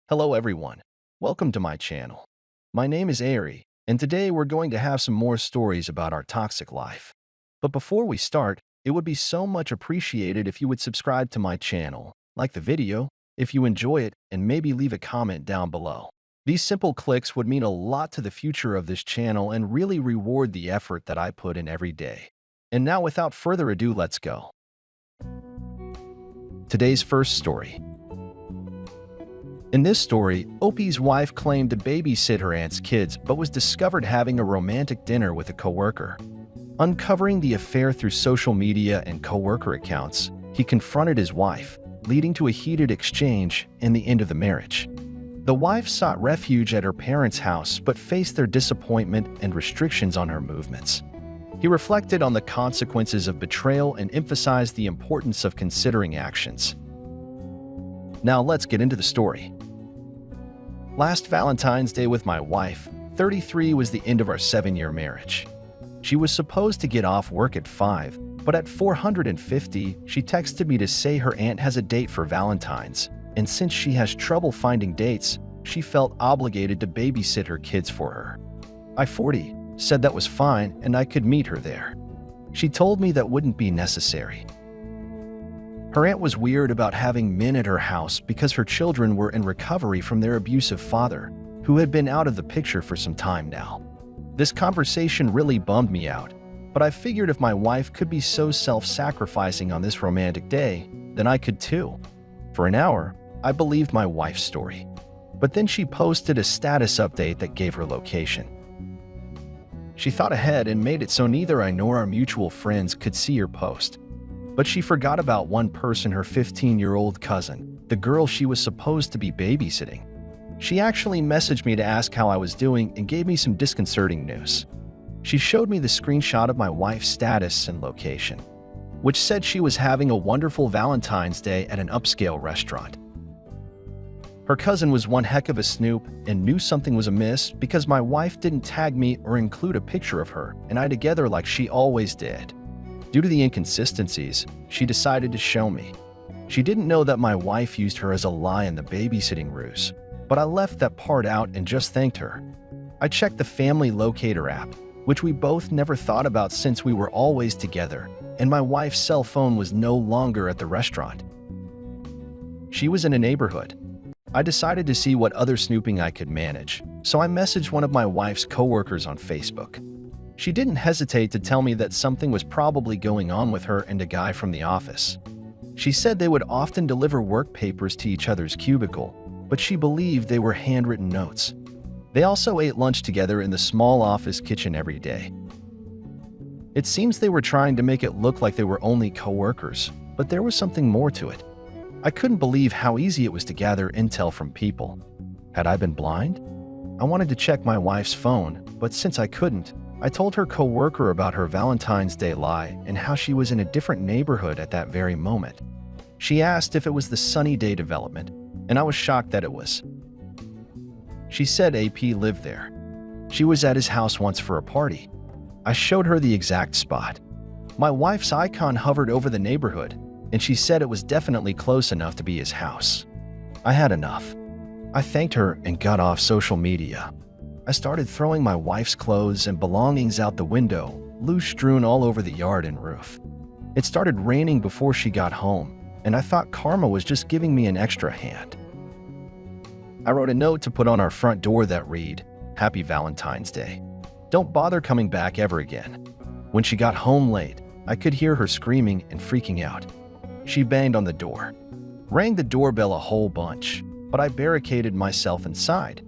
Hello everyone, welcome to my channel. My name is Ari, and today we're going to have some more stories about our toxic life. But before we start, it would be so much appreciated if you would subscribe to my channel, like the video, if you enjoy it, and maybe leave a comment down below. These simple clicks would mean a lot to the future of this channel and really reward the effort that I put in every day. And now without further ado, let's go. Today's first story. In this story, Opie's wife claimed to babysit her aunt's kids but was discovered having a romantic dinner with a coworker. Uncovering the affair through social media and coworker accounts, he confronted his wife, leading to a heated exchange and the end of the marriage. The wife sought refuge at her parents' house but faced their disappointment and restrictions on her movements. He reflected on the consequences of betrayal and emphasized the importance of considering actions. Now let's get into the story. Last Valentine's Day with my wife, 33, was the end of our 7-year marriage. She was supposed to get off work at 5, but at 4:50, she texted me to say her aunt has a date for Valentine's, and since she has trouble finding dates, she felt obligated to babysit her kids for her. I, 40, said that was fine and I could meet her there. She told me that wouldn't be necessary. Her aunt was weird about having men at her house because her children were in recovery from their abusive father, who had been out of the picture for some time now. This conversation really bummed me out, but I figured if my wife could be so self-sacrificing on this romantic day, then I could too. For an hour, I believed my wife's story, but then she posted a status update that gave her location. She thought ahead and made it so neither I nor our mutual friends could see her post. But she forgot about one person, her 15-year-old cousin, the girl she was supposed to be babysitting. She actually messaged me to ask how I was doing and gave me some disconcerting news. She showed me the screenshot of my wife's status and location, which said she was having a wonderful Valentine's Day at an upscale restaurant. Her cousin was one heck of a snoop and knew something was amiss because my wife didn't tag me or include a picture of her and I together like she always did. Due to the inconsistencies, she decided to show me. She didn't know that my wife used her as a lie in the babysitting ruse, but I left that part out and just thanked her. I checked the family locator app, which we both never thought about since we were always together, and my wife's cell phone was no longer at the restaurant. She was in a neighborhood. I decided to see what other snooping I could manage, so I messaged one of my wife's coworkers on Facebook. She didn't hesitate to tell me that something was probably going on with her and a guy from the office. She said they would often deliver work papers to each other's cubicle, but she believed they were handwritten notes. They also ate lunch together in the small office kitchen every day. It seems they were trying to make it look like they were only coworkers, but there was something more to it. I couldn't believe how easy it was to gather intel from people. Had I been blind? I wanted to check my wife's phone, but since I couldn't, I told her coworker about her Valentine's Day lie and how she was in a different neighborhood at that very moment. She asked if it was the Sunny Day development, and I was shocked that it was. She said AP lived there. She was at his house once for a party. I showed her the exact spot. My wife's icon hovered over the neighborhood, and she said it was definitely close enough to be his house. I had enough. I thanked her and got off social media. I started throwing my wife's clothes and belongings out the window, loose strewn all over the yard and roof. It started raining before she got home, and I thought karma was just giving me an extra hand. I wrote a note to put on our front door that read, "Happy Valentine's Day. Don't bother coming back ever again." When she got home late, I could hear her screaming and freaking out. She banged on the door, rang the doorbell a whole bunch, but I barricaded myself inside.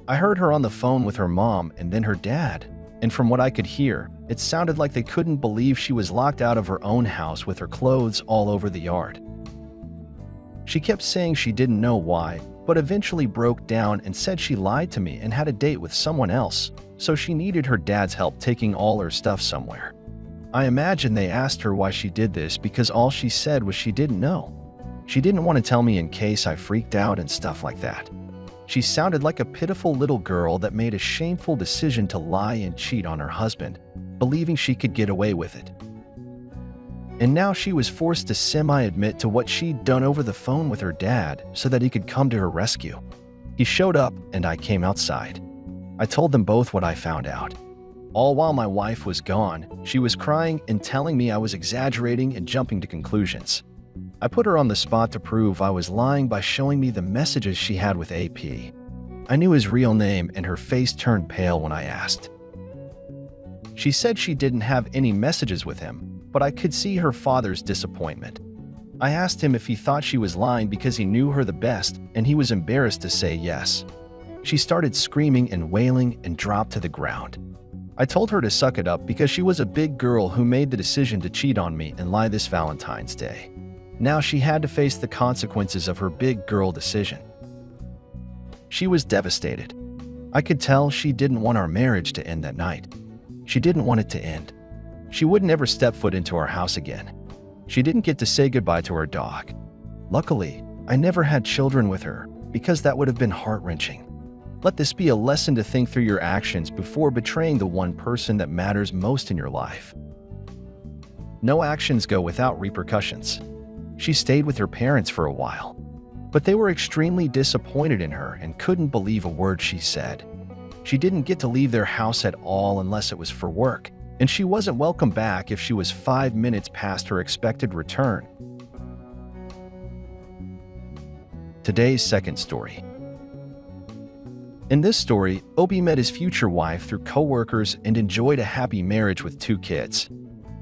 I heard her on the phone with her mom and then her dad, and from what I could hear, it sounded like they couldn't believe she was locked out of her own house with her clothes all over the yard. She kept saying she didn't know why, but eventually broke down and said she lied to me and had a date with someone else, so she needed her dad's help taking all her stuff somewhere. I imagine they asked her why she did this because all she said was she didn't know. She didn't want to tell me in case I freaked out and stuff like that. She sounded like a pitiful little girl that made a shameful decision to lie and cheat on her husband, believing she could get away with it. And now she was forced to semi-admit to what she'd done over the phone with her dad so that he could come to her rescue. He showed up and I came outside. I told them both what I found out. All while my wife was gone, she was crying and telling me I was exaggerating and jumping to conclusions. I put her on the spot to prove I was lying by showing me the messages she had with AP. I knew his real name and her face turned pale when I asked. She said she didn't have any messages with him, but I could see her father's disappointment. I asked him if he thought she was lying because he knew her the best, and he was embarrassed to say yes. She started screaming and wailing and dropped to the ground. I told her to suck it up because she was a big girl who made the decision to cheat on me and lie this Valentine's Day. Now she had to face the consequences of her big girl decision. She was devastated. I could tell she didn't want our marriage to end that night. She didn't want it to end. She wouldn't ever step foot into our house again. She didn't get to say goodbye to her dog. Luckily, I never had children with her because that would have been heart-wrenching. Let this be a lesson to think through your actions before betraying the one person that matters most in your life. No actions go without repercussions. She stayed with her parents for a while, but they were extremely disappointed in her and couldn't believe a word she said. She didn't get to leave their house at all unless it was for work, and she wasn't welcome back if she was 5 minutes past her expected return. Today's second story. In this story, Opie met his future wife through coworkers and enjoyed a happy marriage with 2 kids.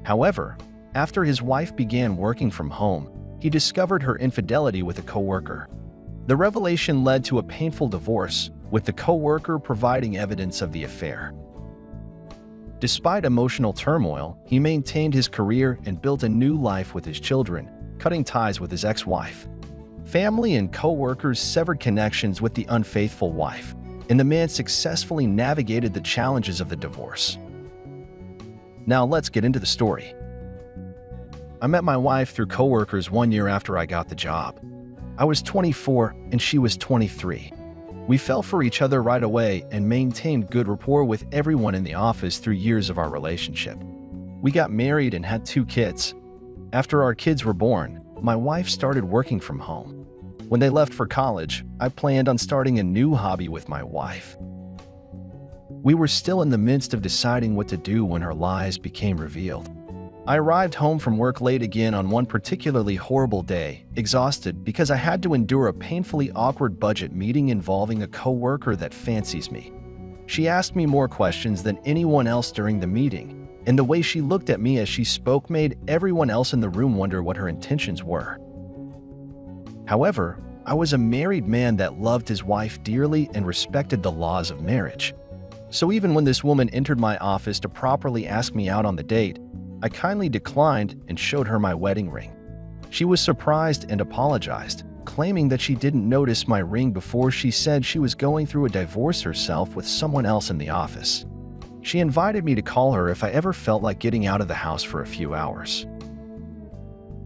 However, after his wife began working from home, he discovered her infidelity with a coworker. The revelation led to a painful divorce, with the coworker providing evidence of the affair. Despite emotional turmoil, he maintained his career and built a new life with his children, cutting ties with his ex-wife. Family and coworkers severed connections with the unfaithful wife, and the man successfully navigated the challenges of the divorce. Now let's get into the story. I met my wife through coworkers 1 year after I got the job. I was 24 and she was 23. We fell for each other right away and maintained good rapport with everyone in the office through years of our relationship. We got married and had 2 kids. After our kids were born, my wife started working from home. When they left for college, I planned on starting a new hobby with my wife. We were still in the midst of deciding what to do when her lies became revealed. I arrived home from work late again on one particularly horrible day, exhausted because I had to endure a painfully awkward budget meeting involving a coworker that fancies me. She asked me more questions than anyone else during the meeting, and the way she looked at me as she spoke made everyone else in the room wonder what her intentions were. However, I was a married man that loved his wife dearly and respected the laws of marriage. So even when this woman entered my office to properly ask me out on the date, I kindly declined and showed her my wedding ring. She was surprised and apologized, claiming that she didn't notice my ring before she said she was going through a divorce herself with someone else in the office. She invited me to call her if I ever felt like getting out of the house for a few hours.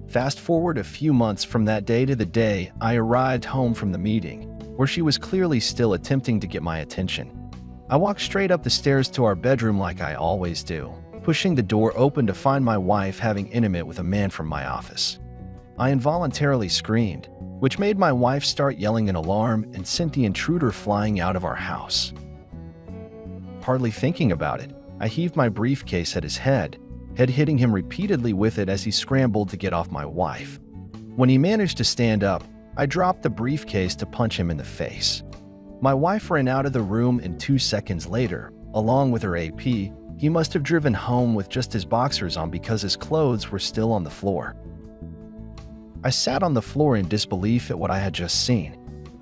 Fast forward a few months from that day to the day I arrived home from the meeting, where she was clearly still attempting to get my attention. I walked straight up the stairs to our bedroom like I always do, pushing the door open to find my wife having intimate with a man from my office. I involuntarily screamed, which made my wife start yelling an alarm and sent the intruder flying out of our house. Hardly thinking about it, I heaved my briefcase at his head hitting him repeatedly with it as he scrambled to get off my wife. When he managed to stand up, I dropped the briefcase to punch him in the face. My wife ran out of the room, and 2 seconds later, along with her AP, he must have driven home with just his boxers on because his clothes were still on the floor. I sat on the floor in disbelief at what I had just seen.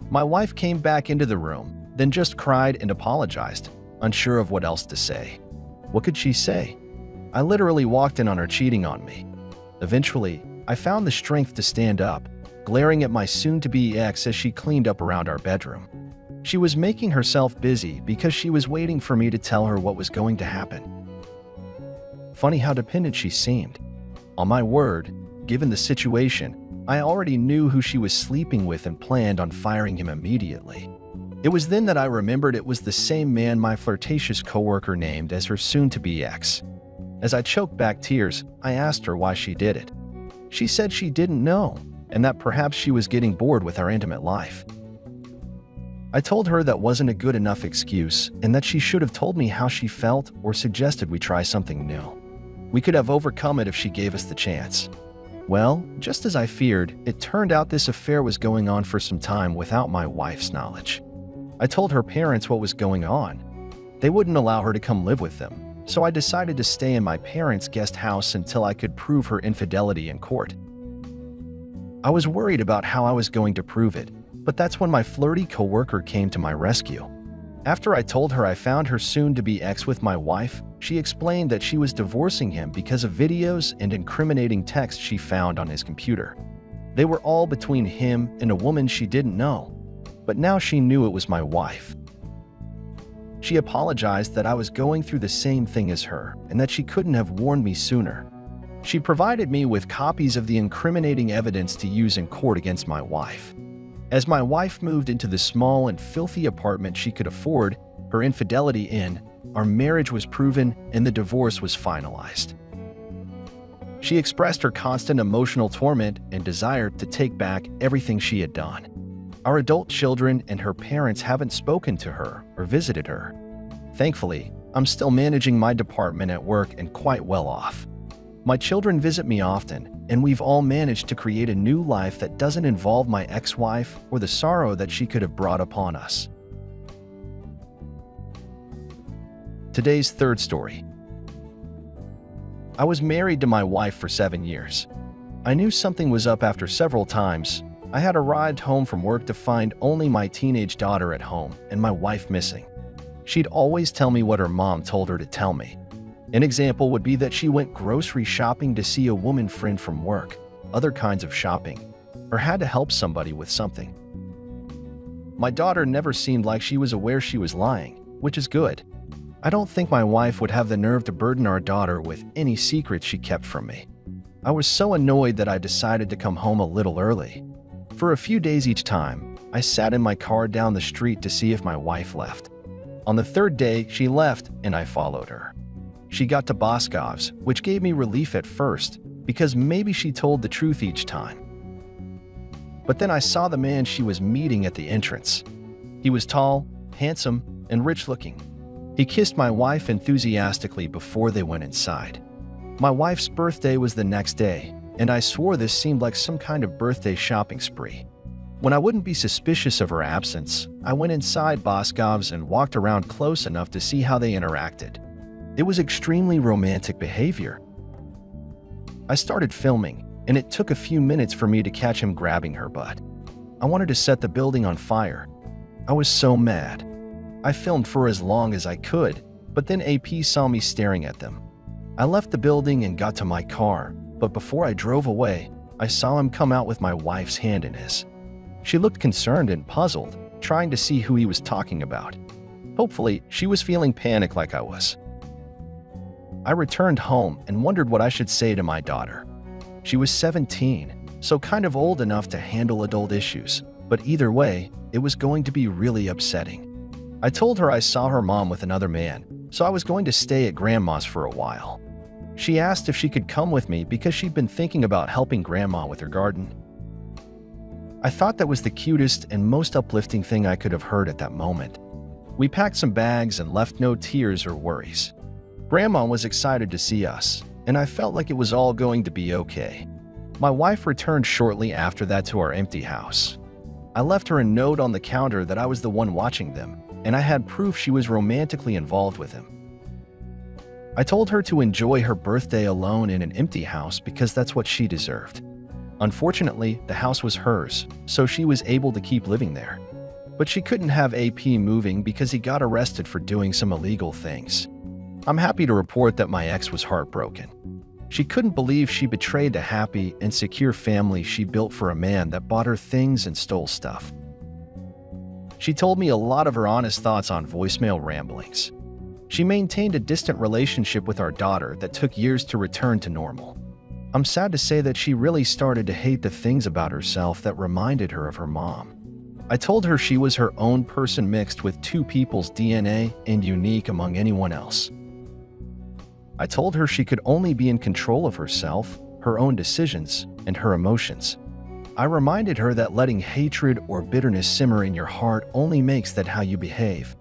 My wife came back into the room, then just cried and apologized, unsure of what else to say. What could she say? I literally walked in on her cheating on me. Eventually, I found the strength to stand up, glaring at my soon-to-be ex as she cleaned up around our bedroom. She was making herself busy because she was waiting for me to tell her what was going to happen. Funny how dependent she seemed. On my word, given the situation, I already knew who she was sleeping with and planned on firing him immediately. It was then that I remembered it was the same man my flirtatious coworker named as her soon-to-be ex. As I choked back tears, I asked her why she did it. She said she didn't know, and that perhaps she was getting bored with our intimate life. I told her that wasn't a good enough excuse and that she should have told me how she felt or suggested we try something new. We could have overcome it if she gave us the chance. Well, just as I feared, it turned out this affair was going on for some time without my wife's knowledge. I told her parents what was going on. They wouldn't allow her to come live with them, so I decided to stay in my parents' guest house until I could prove her infidelity in court. I was worried about how I was going to prove it, but that's when my flirty coworker came to my rescue. After I told her I found her soon-to-be ex with my wife, she explained that she was divorcing him because of videos and incriminating texts she found on his computer. They were all between him and a woman she didn't know, but now she knew it was my wife. She apologized that I was going through the same thing as her and that she couldn't have warned me sooner. She provided me with copies of the incriminating evidence to use in court against my wife. As my wife moved into the small and filthy apartment she could afford, her infidelity in, our marriage was proven and the divorce was finalized. She expressed her constant emotional torment and desire to take back everything she had done. Our adult children and her parents haven't spoken to her or visited her. Thankfully, I'm still managing my department at work and quite well off. My children visit me often, and we've all managed to create a new life that doesn't involve my ex-wife or the sorrow that she could have brought upon us. Today's third story. I was married to my wife for 7 years. I knew something was up after several times. I had arrived home from work to find only my teenage daughter at home and my wife missing. She'd always tell me what her mom told her to tell me. An example would be that she went grocery shopping to see a woman friend from work, other kinds of shopping, or had to help somebody with something. My daughter never seemed like she was aware she was lying, which is good. I don't think my wife would have the nerve to burden our daughter with any secrets she kept from me. I was so annoyed that I decided to come home a little early. For a few days each time, I sat in my car down the street to see if my wife left. On the third day, she left and I followed her. She got to Boscov's, which gave me relief at first, because maybe she told the truth each time. But then I saw the man she was meeting at the entrance. He was tall, handsome, and rich-looking. He kissed my wife enthusiastically before they went inside. My wife's birthday was the next day, and I swore this seemed like some kind of birthday shopping spree. When I wouldn't be suspicious of her absence, I went inside Boscov's and walked around close enough to see how they interacted. It was extremely romantic behavior. I started filming, and it took a few minutes for me to catch him grabbing her butt. I wanted to set the building on fire. I was so mad. I filmed for as long as I could, but then AP saw me staring at them. I left the building and got to my car, but before I drove away, I saw him come out with my wife's hand in his. She looked concerned and puzzled, trying to see who he was talking about. Hopefully, she was feeling panic like I was. I returned home and wondered what I should say to my daughter. She was 17, so kind of old enough to handle adult issues, but either way, it was going to be really upsetting. I told her I saw her mom with another man, so I was going to stay at Grandma's for a while. She asked if she could come with me because she'd been thinking about helping Grandma with her garden. I thought that was the cutest and most uplifting thing I could have heard at that moment. We packed some bags and left no tears or worries. Grandma was excited to see us, and I felt like it was all going to be okay. My wife returned shortly after that to our empty house. I left her a note on the counter that I was the one watching them, and I had proof she was romantically involved with him. I told her to enjoy her birthday alone in an empty house because that's what she deserved. Unfortunately, the house was hers, so she was able to keep living there. But she couldn't have AP moving because he got arrested for doing some illegal things. I'm happy to report that my ex was heartbroken. She couldn't believe she betrayed the happy and secure family she built for a man that bought her things and stole stuff. She told me a lot of her honest thoughts on voicemail ramblings. She maintained a distant relationship with our daughter that took years to return to normal. I'm sad to say that she really started to hate the things about herself that reminded her of her mom. I told her she was her own person mixed with two people's DNA and unique among anyone else. I told her she could only be in control of herself, her own decisions, and her emotions. I reminded her that letting hatred or bitterness simmer in your heart only makes that how you behave.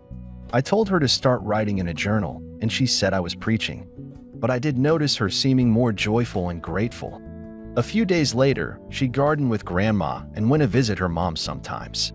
I told her to start writing in a journal, and she said I was preaching. But I did notice her seeming more joyful and grateful. A few days later, she gardened with Grandma and went to visit her mom sometimes.